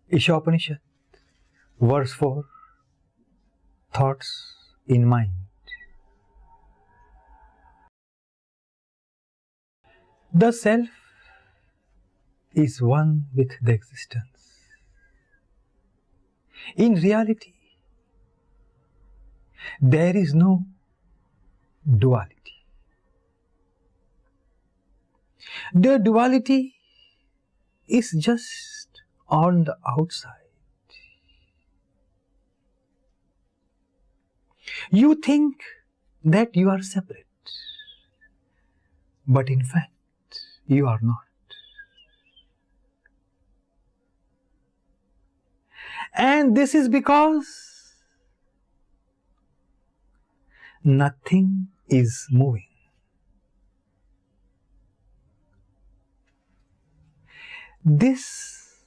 Isha Upanishad Verse 4, Thoughts in Mind. The Self is one with the existence. In reality, there is no duality. The duality is just on the outside. You think that you are separate, but in fact, you are not. And this is because nothing is moving. This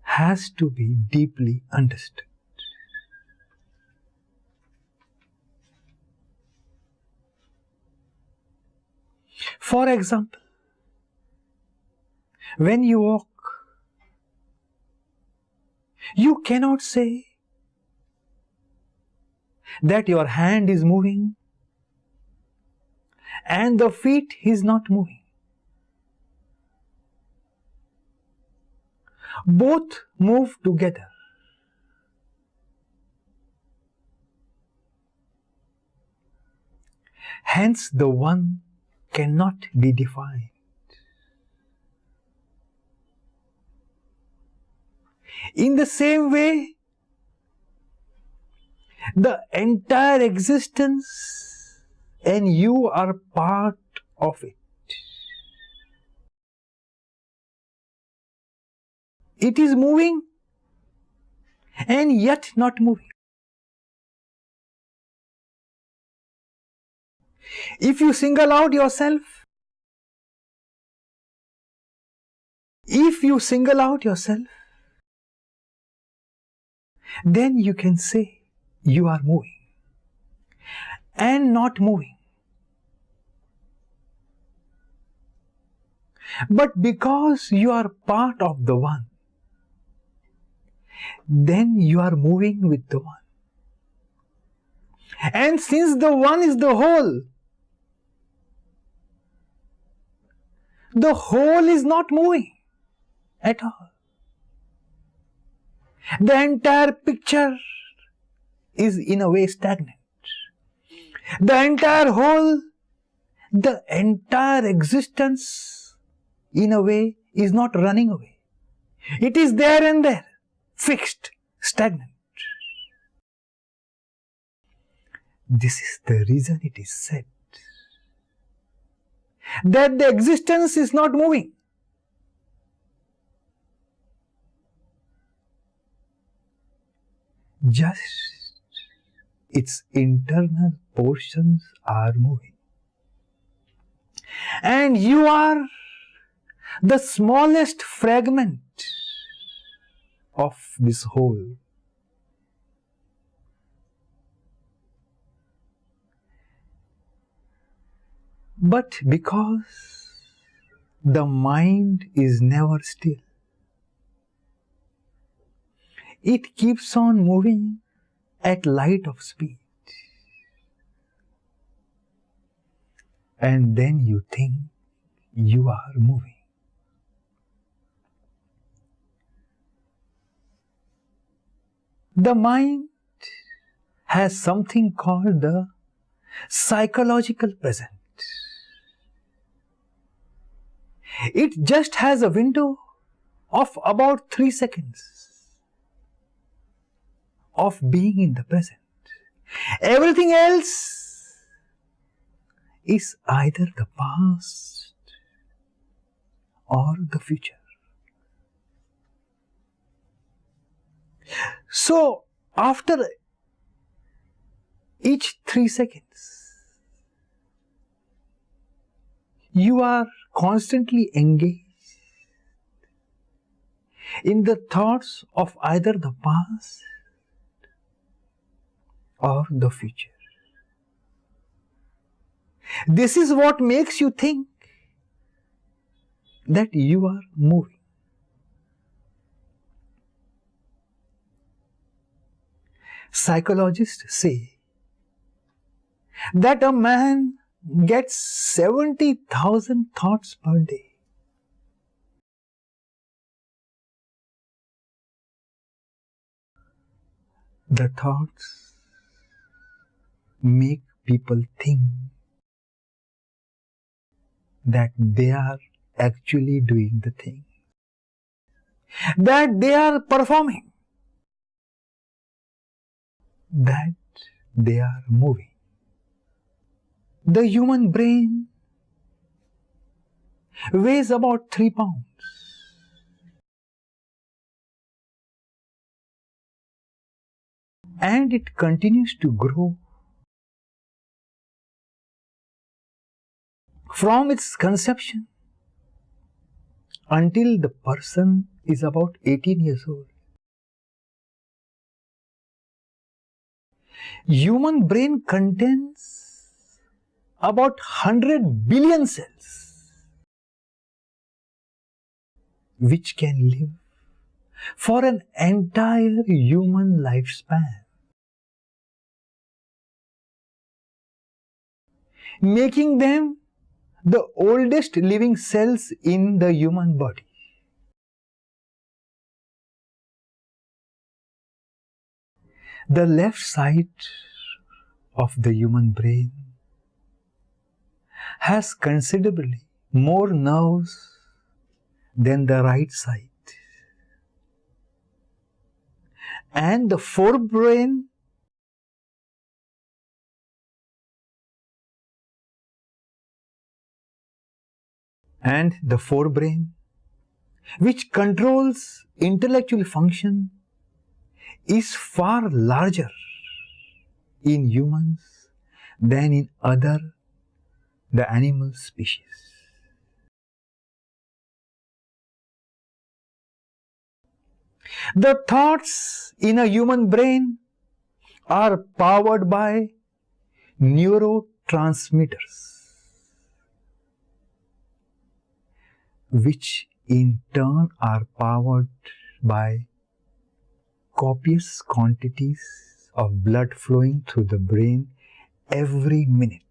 has to be deeply understood. For example, when you walk, you cannot say that your hand is moving and the feet is not moving. Both move together. Hence, the one cannot be defined. In the same way, the entire existence and you are part of it. It is moving and yet not moving. If you single out yourself, then you can say you are moving and not moving. But because you are part of the one, then you are moving with the one. And since the one is the whole is not moving at all. The entire picture is in a way stagnant. The entire whole, the entire existence in a way is not running away. It is there and there, fixed, stagnant. This is the reason it is said that the existence is not moving. Just its internal portions are moving. And you are the smallest fragment of this whole. But because the mind is never still, it keeps on moving at light of speed. And then you think you are moving. The mind has something called the psychological present. It just has a window of about 3 seconds of being in the present. Everything else is either the past or the future. So, after each 3 seconds, you are constantly engaged in the thoughts of either the past or the future. This is what makes you think that you are moving. Psychologists say that a man gets 70,000 thoughts per day. The thoughts make people think that they are actually doing the thing, that they are performing, that they are moving. The human brain weighs about 3 pounds. And it continues to grow from its conception until the person is about 18 years old. Human brain contains about 100 billion cells which can live for an entire human lifespan, making them the oldest living cells in the human body. The left side of the human brain has considerably more nerves than the right side. And the forebrain which controls intellectual function, is far larger in humans than in the animal species. The thoughts in a human brain are powered by neurotransmitters, which in turn are powered by copious quantities of blood flowing through the brain every minute.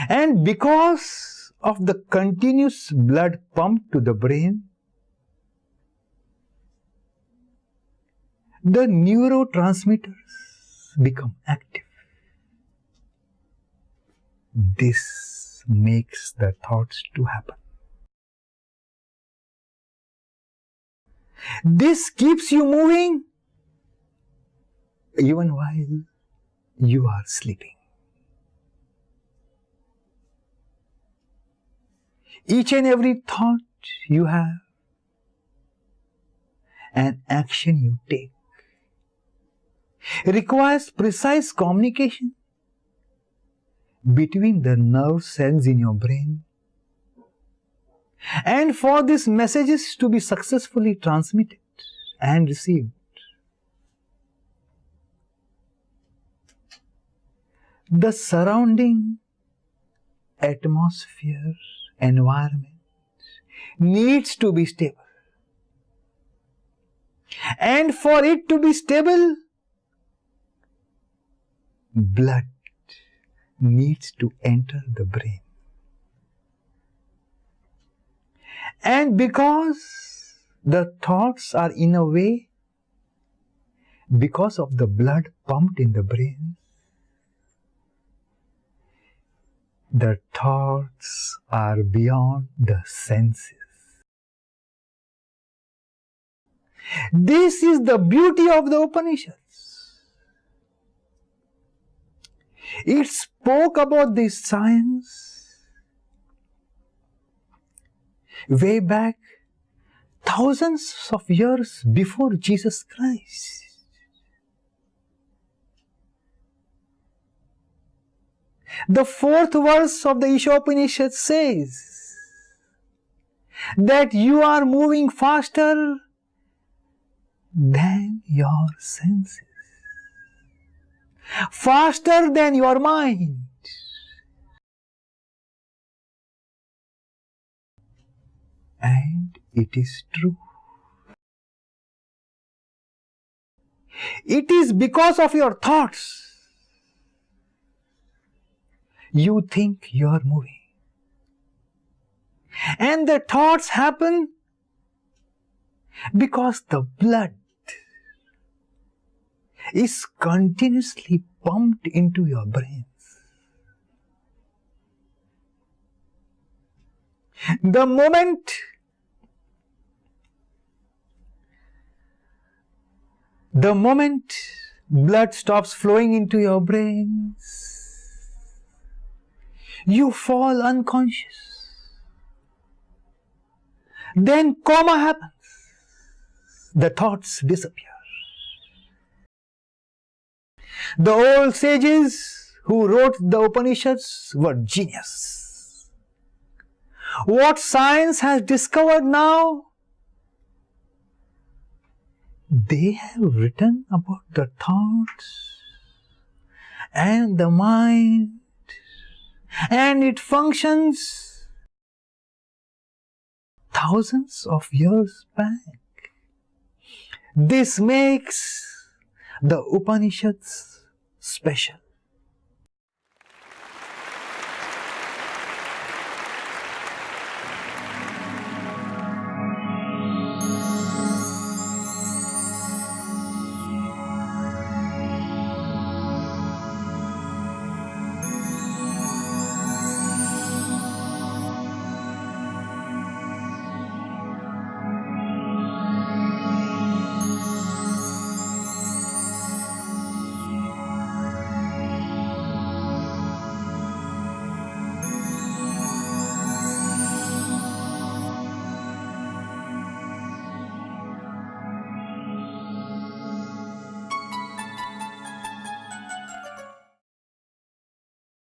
And because of the continuous blood pump to the brain, the neurotransmitters become active. This makes the thoughts to happen. This keeps you moving even while you are sleeping. Each and every thought you have, an action you take, requires precise communication between the nerve cells in your brain. And for these messages to be successfully transmitted and received, the surrounding atmosphere, environment needs to be stable. And for it to be stable, blood needs to enter the brain. And because the thoughts are in a way, because of the blood pumped in the brain, the thoughts are beyond the senses. This is the beauty of the Upanishads. It spoke about this science way back thousands of years before Jesus Christ. The 4th verse of the Isha Upanishad says that you are moving faster than your senses, faster than your mind. And it is true. It is because of your thoughts you think you are moving. And the thoughts happen because the blood is continuously pumped into your brains. The moment blood stops flowing into your brains, you fall unconscious. Then coma happens. The thoughts disappear. The old sages who wrote the Upanishads were genius. What science has discovered now? They have written about the thoughts and the mind, and it functions thousands of years back. This makes the Upanishads special.